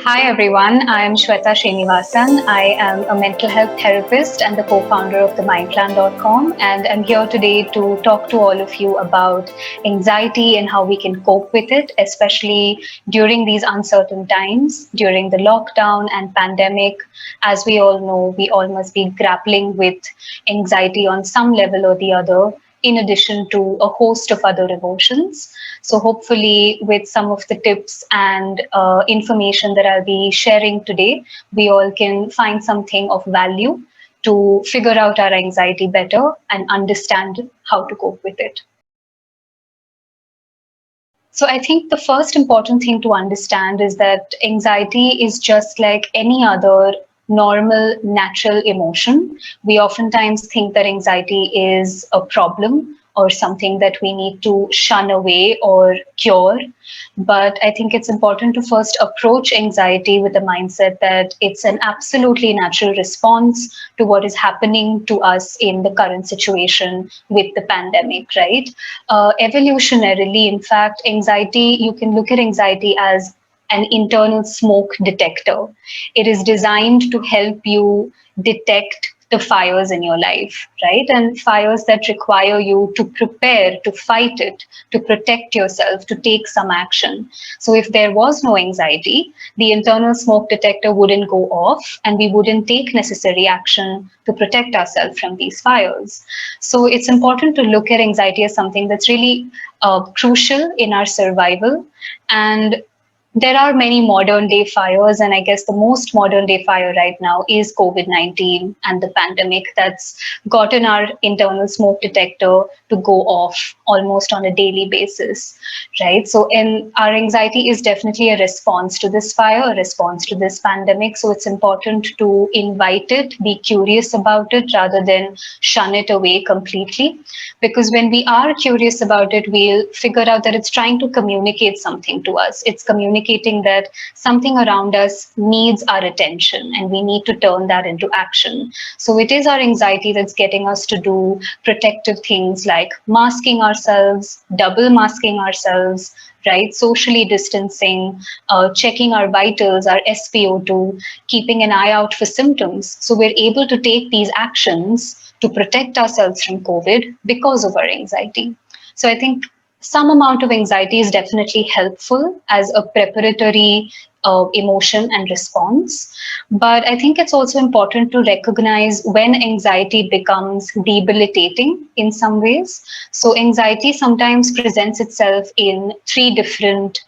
Hi everyone, I am Shweta Srinivasan. I am a mental health therapist and the co-founder of the Mindplan.com, and I'm here today to talk to all of you about anxiety and how we can cope with it, especially during these uncertain times, during the lockdown and pandemic. As we all know, we all must be grappling with anxiety on some level or the other, in addition to a host of other emotions. So, hopefully, with some of the tips and information that I'll be sharing today, we all can find something of value to figure out our anxiety better and understand how to cope with it. So, I think the first important thing to understand is that anxiety is just like any other normal, natural emotion. We oftentimes think that anxiety is a problem or something that we need to shun away or cure. But I think it's important to first approach anxiety with the mindset that it's an absolutely natural response to what is happening to us in the current situation with the pandemic, right? Evolutionarily, in fact, anxiety, you can look at anxiety as an internal smoke detector. It is designed to help you detect the fires in your life, right? And fires that require you to prepare, to fight it, to protect yourself, to take some action. So if there was no anxiety, the internal smoke detector wouldn't go off and we wouldn't take necessary action to protect ourselves from these fires. So it's important to look at anxiety as something that's really crucial in our survival. And there are many modern day fires, and I guess the most modern day fire right now is COVID-19 and the pandemic that's gotten our internal smoke detector to go off almost on a daily basis, right? So, in our anxiety is definitely a response to this fire, a response to this pandemic. So, it's important to invite it, be curious about it rather than shun it away completely. Because when we are curious about it, we'll figure out that it's trying to communicate something to us. It's communicating that something around us needs our attention and we need to turn that into action. So it is our anxiety that's getting us to do protective things like masking ourselves, double masking ourselves, right? Socially distancing, checking our vitals, our SpO2, keeping an eye out for symptoms. So we're able to take these actions to protect ourselves from COVID because of our anxiety. So I think some amount of anxiety is definitely helpful as a preparatory emotion and response. But I think it's also important to recognize when anxiety becomes debilitating in some ways. So anxiety sometimes presents itself in three different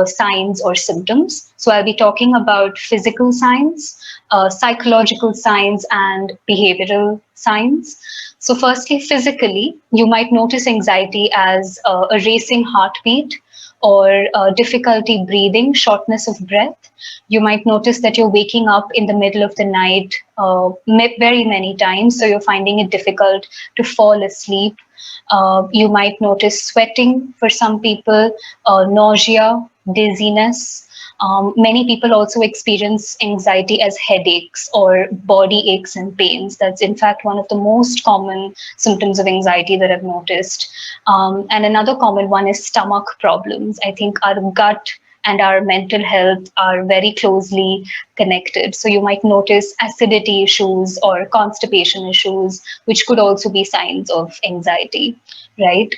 signs or symptoms. So I'll be talking about physical signs, psychological signs, and behavioral signs. So, firstly, physically, you might notice anxiety as a racing heartbeat or difficulty breathing, shortness of breath. You might notice that you're waking up in the middle of the night very many times, so you're finding it difficult to fall asleep. You might notice sweating for some people, nausea, dizziness. Many people also experience anxiety as headaches or body aches and pains. That's, in fact, one of the most common symptoms of anxiety that I've noticed. And another common one is stomach problems. I think our gut and our mental health are very closely connected. So you might notice acidity issues or constipation issues, which could also be signs of anxiety, right?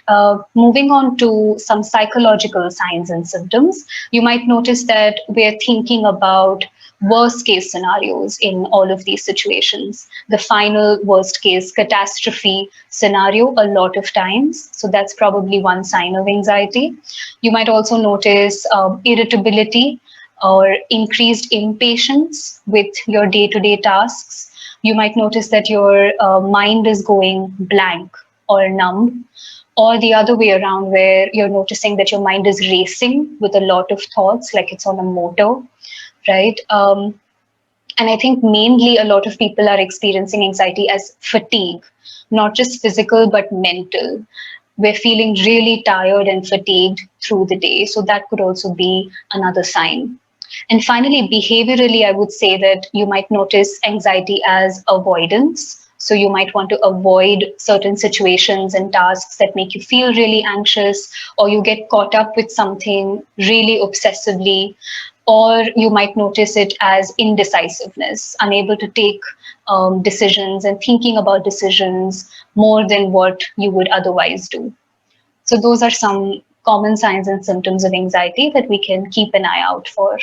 Moving on to some psychological signs and symptoms, you might notice that we're thinking about worst case scenarios in all of these situations, the final worst case catastrophe scenario a lot of times. So that's probably one sign of anxiety. You might also notice irritability or increased impatience with your day-to-day tasks. You might notice that your mind is going blank or numb, or the other way around, where you're noticing that your mind is racing with a lot of thoughts, like it's on a motor, right? And I think mainly a lot of people are experiencing anxiety as fatigue, not just physical, but mental. We're feeling really tired and fatigued through the day. So that could also be another sign. And finally, behaviorally, I would say that you might notice anxiety as avoidance. So you might want to avoid certain situations and tasks that make you feel really anxious, or you get caught up with something really obsessively. Or you might notice it as indecisiveness, unable to take decisions and thinking about decisions more than what you would otherwise do. So those are some common signs and symptoms of anxiety that we can keep an eye out for.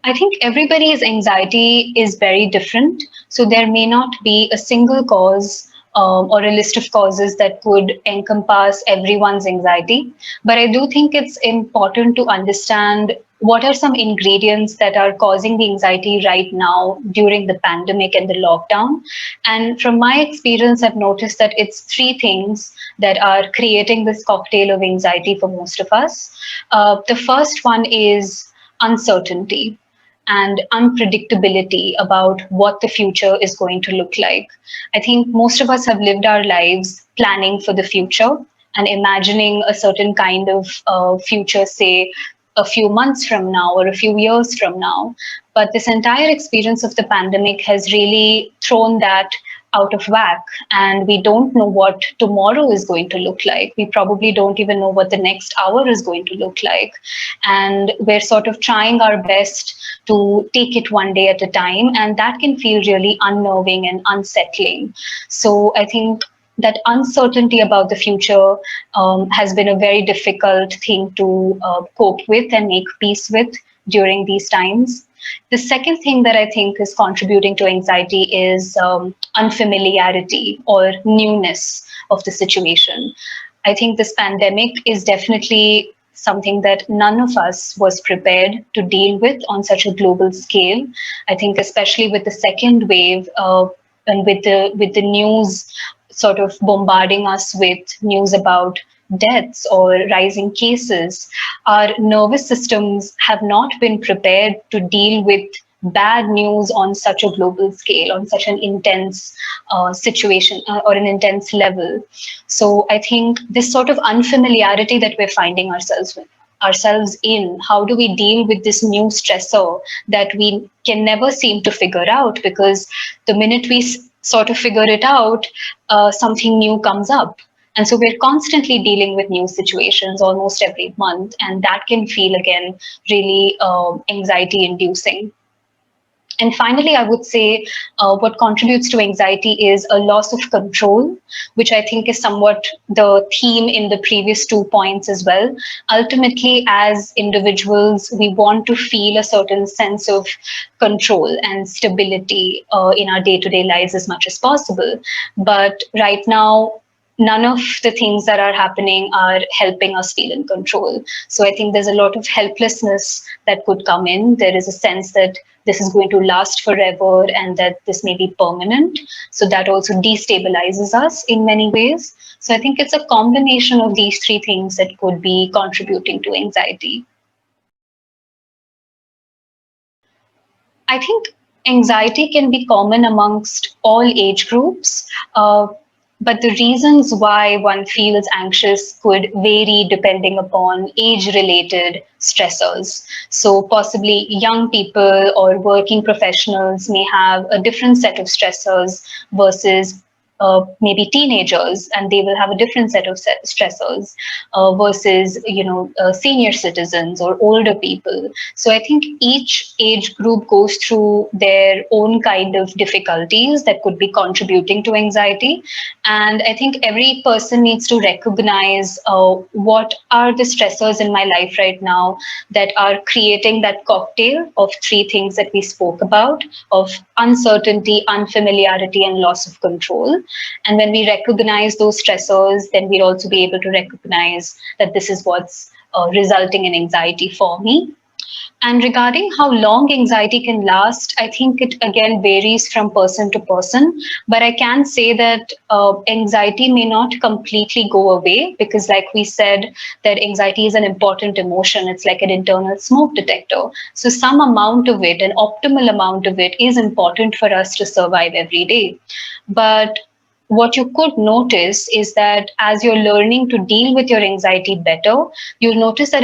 I think everybody's anxiety is very different. So there may not be a single cause or a list of causes that could encompass everyone's anxiety. But I do think it's important to understand what are some ingredients that are causing the anxiety right now during the pandemic and the lockdown. And from my experience, I've noticed that it's three things that are creating this cocktail of anxiety for most of us. The first one is uncertainty and unpredictability about what the future is going to look like. I think most of us have lived our lives planning for the future and imagining a certain kind of future, say, a few months from now or a few years from now. But this entire experience of the pandemic has really thrown that out of whack, and we don't know what tomorrow is going to look like. We probably don't even know what the next hour is going to look like. And we're sort of trying our best to take it one day at a time, and that can feel really unnerving and unsettling. So I think that uncertainty about the future has been a very difficult thing to cope with and make peace with during these times. The second thing that I think is contributing to anxiety is unfamiliarity or newness of the situation. I think this pandemic is definitely something that none of us was prepared to deal with on such a global scale. I think especially with the second wave and with the news sort of bombarding us with news about deaths or rising cases, our nervous systems have not been prepared to deal with bad news on such a global scale, on such an intense situation or an intense level. So I think this sort of unfamiliarity that we're finding ourselves in, how do we deal with this new stressor that we can never seem to figure out, because the minute we sort of figure it out, something new comes up. And so we're constantly dealing with new situations almost every month, and that can feel again really anxiety inducing. And finally, I would say what contributes to anxiety is a loss of control, which I think is somewhat the theme in the previous 2 points as well. Ultimately, as individuals, we want to feel a certain sense of control and stability in our day to day lives as much as possible. But right now, none of the things that are happening are helping us feel in control. So I think there's a lot of helplessness that could come in. There is a sense that this is going to last forever and that this may be permanent. So that also destabilizes us in many ways. So I think it's a combination of these three things that could be contributing to anxiety. I think anxiety can be common amongst all age groups, but the reasons why one feels anxious could vary depending upon age related stressors. So, possibly young people or working professionals may have a different set of stressors versus maybe teenagers, and they will have a different set of stressors versus senior citizens or older people. So I think each age group goes through their own kind of difficulties that could be contributing to anxiety, and I think every person needs to recognize what are the stressors in my life right now that are creating that cocktail of three things that we spoke about, of uncertainty, unfamiliarity, and loss of control. And when we recognize those stressors, then we'll also be able to recognize that this is what's resulting in anxiety for me. And regarding how long anxiety can last, I think it again varies from person to person. But I can say that anxiety may not completely go away because, like we said, that anxiety is an important emotion. It's like an internal smoke detector. So some amount of it, an optimal amount of it, is important for us to survive every day. But what you could notice is that as you're learning to deal with your anxiety better, you'll notice that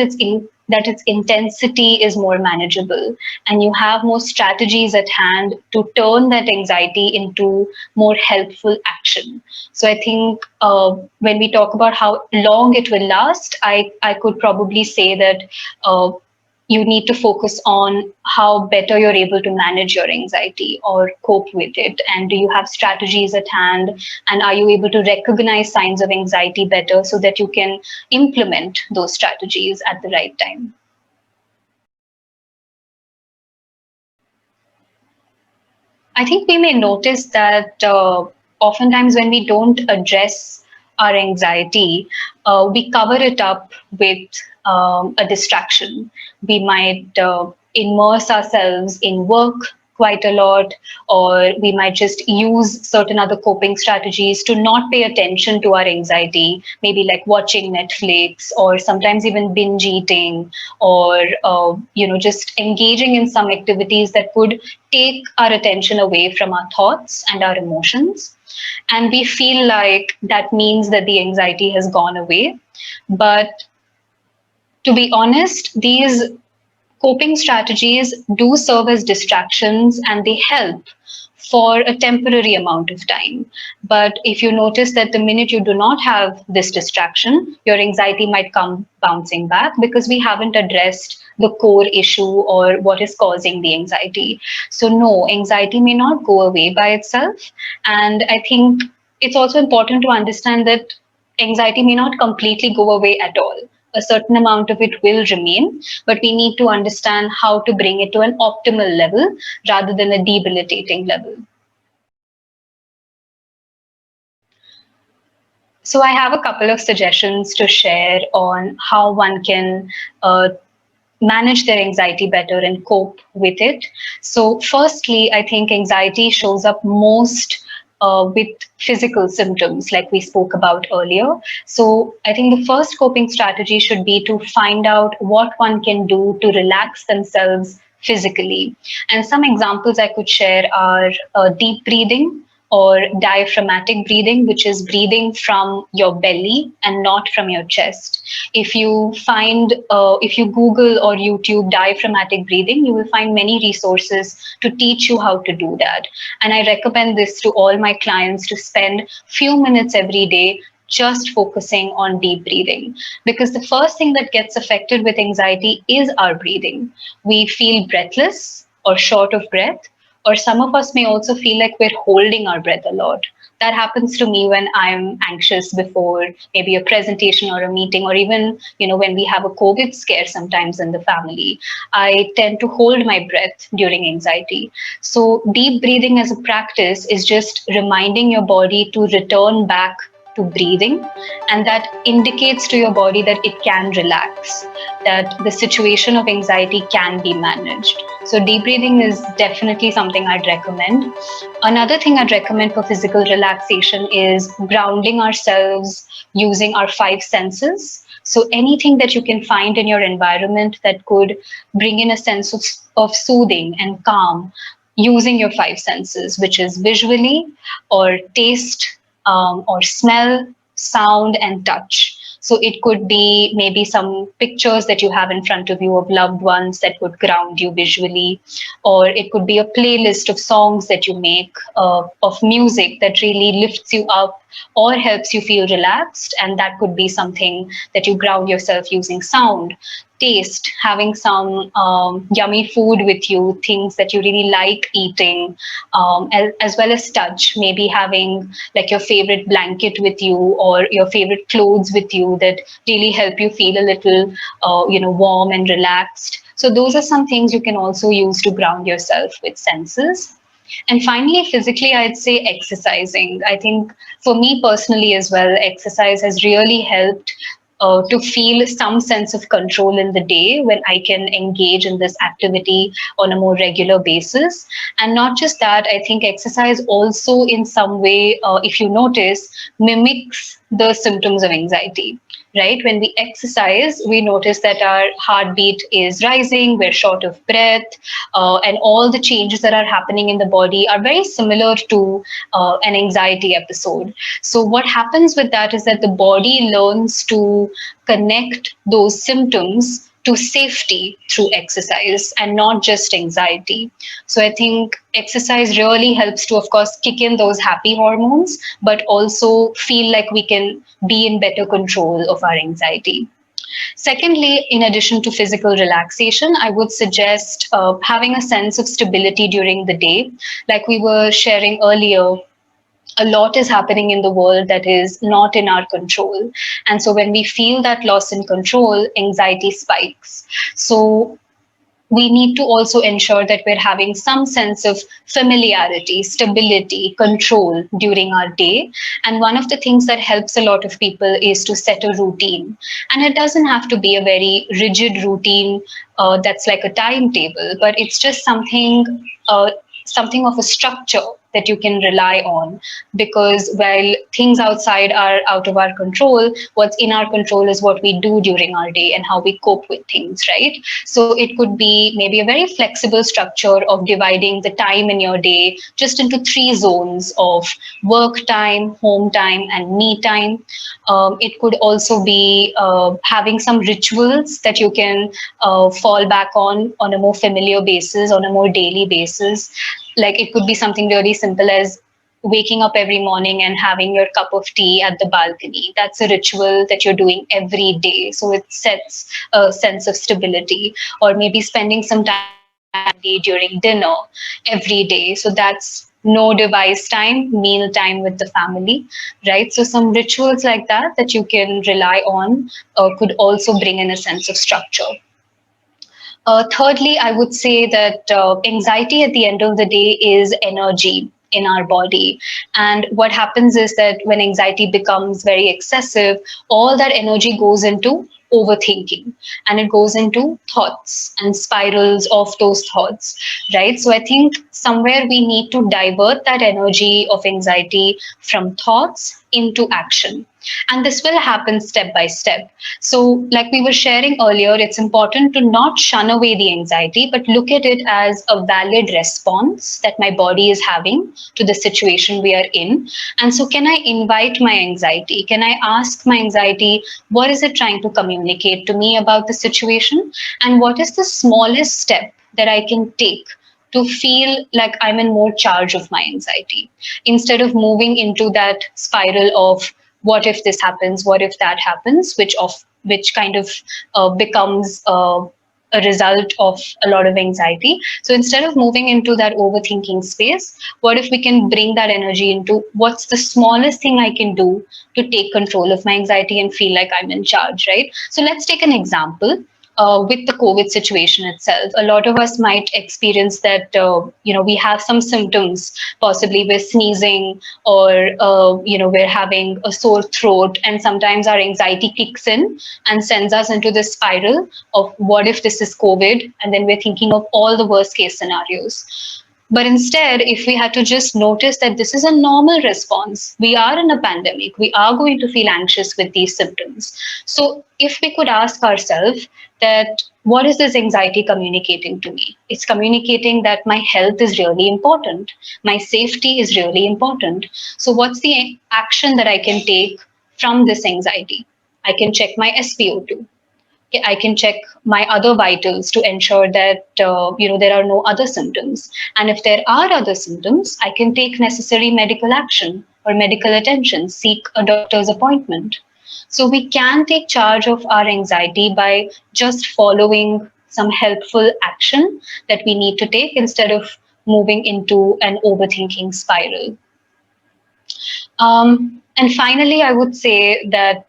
that its intensity is more manageable, and you have more strategies at hand to turn that anxiety into more helpful action. So I think when we talk about how long it will last, I could probably say that you need to focus on how better you're able to manage your anxiety or cope with it. And do you have strategies at hand? And are you able to recognize signs of anxiety better so that you can implement those strategies at the right time? I think we may notice that oftentimes when we don't address our anxiety, we cover it up with a distraction. We might immerse ourselves in work quite a lot, or we might just use certain other coping strategies to not pay attention to our anxiety, maybe like watching Netflix, or sometimes even binge eating, or just engaging in some activities that could take our attention away from our thoughts and our emotions. And we feel like that means that the anxiety has gone away. But to be honest, these coping strategies do serve as distractions and they help for a temporary amount of time. But if you notice that the minute you do not have this distraction, your anxiety might come bouncing back because we haven't addressed the core issue or what is causing the anxiety. So, no, anxiety may not go away by itself. And I think it's also important to understand that anxiety may not completely go away at all. A certain amount of it will remain, but we need to understand how to bring it to an optimal level rather than a debilitating level. So, I have a couple of suggestions to share on how one can manage their anxiety better and cope with it. So, firstly, I think anxiety shows up most with physical symptoms, like we spoke about earlier. So, I think the first coping strategy should be to find out what one can do to relax themselves physically. And some examples I could share are deep breathing or diaphragmatic breathing, which is breathing from your belly and not from your chest. If you Google or YouTube diaphragmatic breathing, you will find many resources to teach you how to do that. And I recommend this to all my clients to spend few minutes every day just focusing on deep breathing, because the first thing that gets affected with anxiety is our breathing. We feel breathless or short of breath, or some of us may also feel like we're holding our breath a lot. That happens to me when I'm anxious before maybe a presentation or a meeting, or even, when we have a COVID scare sometimes in the family. I tend to hold my breath during anxiety. So deep breathing as a practice is just reminding your body to return back to breathing, and that indicates to your body that it can relax, that the situation of anxiety can be managed. So deep breathing is definitely something I'd recommend. Another thing I'd recommend for physical relaxation is grounding ourselves using our five senses. So anything that you can find in your environment that could bring in a sense of soothing and calm, using your five senses, which is visually or taste, or smell, sound, and touch. So it could be maybe some pictures that you have in front of you of loved ones that would ground you visually, or it could be a playlist of songs that you make, of music that really lifts you up or helps you feel relaxed, and that could be something that you ground yourself using sound. Taste, having some yummy food with you, things that you really like eating, as well as touch, maybe having like your favorite blanket with you or your favorite clothes with you that really help you feel a little, warm and relaxed. So those are some things you can also use to ground yourself with senses. And finally, physically, I'd say exercising. I think for me personally as well, exercise has really helped to feel some sense of control in the day when I can engage in this activity on a more regular basis. And not just that, I think exercise also, in some way, if you notice, mimics the symptoms of anxiety. Right? When we exercise, we notice that our heartbeat is rising, we're short of breath, and all the changes that are happening in the body are very similar to an anxiety episode. So, what happens with that is that the body learns to connect those symptoms to safety through exercise and not just anxiety. So I think exercise really helps to, of course, kick in those happy hormones, but also feel like we can be in better control of our anxiety. Secondly, in addition to physical relaxation, I would suggest having a sense of stability during the day. Like we were sharing earlier, a lot is happening in the world that is not in our control. And so when we feel that loss in control, anxiety spikes. So we need to also ensure that we're having some sense of familiarity, stability, control during our day. And one of the things that helps a lot of people is to set a routine. And it doesn't have to be a very rigid routine that's like a timetable, but it's just something of a structure that you can rely on, because while things outside are out of our control, what's in our control is what we do during our day and how we cope with things, right? So it could be maybe a very flexible structure of dividing the time in your day just into three zones of work time, home time, and me time. It could also be having some rituals that you can fall back on a more familiar basis, on a more daily basis. Like it could be something really simple as waking up every morning and having your cup of tea at the balcony. That's a ritual that you're doing every day. So it sets a sense of stability. Or maybe spending some time during dinner every day. So that's no device time, meal time with the family, right? So some rituals like that that you can rely on could also bring in a sense of structure. Thirdly, I would say that anxiety at the end of the day is energy in our body. And what happens is that when anxiety becomes very excessive, all that energy goes into overthinking, and it goes into thoughts and spirals of those thoughts, right? So I think somewhere we need to divert that energy of anxiety from thoughts into action. And this will happen step by step. So, like we were sharing earlier, it's important to not shun away the anxiety, but look at it as a valid response that my body is having to the situation we are in. And so, can I invite my anxiety? Can I ask my anxiety, what is it trying to communicate to me about the situation? And what is the smallest step that I can take to feel like I'm in more charge of my anxiety, instead of moving into that spiral of what if this happens, what if that happens, which kind of becomes a result of a lot of anxiety. So instead of moving into that overthinking space, what if we can bring that energy into what's the smallest thing I can do to take control of my anxiety and feel like I'm in charge, right? So let's take an example. With the COVID situation itself, a lot of us might experience that we have some symptoms. Possibly we're sneezing, or we're having a sore throat, and sometimes our anxiety kicks in and sends us into this spiral of what if this is COVID, and then we're thinking of all the worst case scenarios. But instead, if we had to just notice that this is a normal response, we are in a pandemic, we are going to feel anxious with these symptoms. So if we could ask ourselves that, what is this anxiety communicating to me? It's communicating that my health is really important, my safety is really important. So what's the action that I can take from this anxiety? I can check my SpO2. I can check my other vitals to ensure that there are no other symptoms. And if there are other symptoms, I can take necessary medical action or medical attention, seek a doctor's appointment. So we can take charge of our anxiety by just following some helpful action that we need to take instead of moving into an overthinking spiral. And finally, I would say that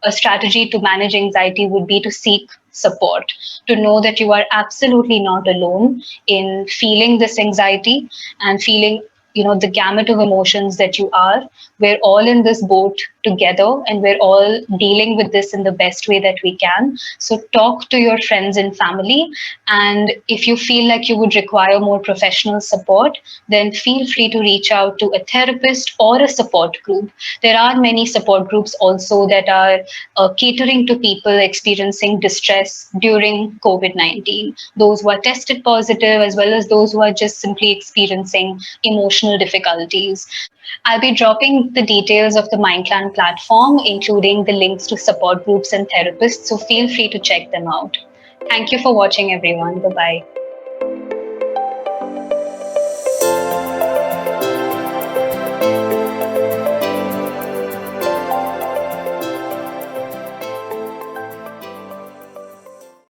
a strategy to manage anxiety would be to seek support, to know that you are absolutely not alone in feeling this anxiety and feeling the gamut of emotions that you are. We're all in this boat together, and we're all dealing with this in the best way that we can. So talk to your friends and family, and if you feel like you would require more professional support, then feel free to reach out to a therapist or a support group. There are many support groups also that are catering to people experiencing distress during COVID-19, those who are tested positive as well as those who are just simply experiencing emotional emotional difficulties. I'll be dropping the details of the MindPlan platform, including the links to support groups and therapists, so feel free to check them out. Thank you for watching, everyone. Bye-bye.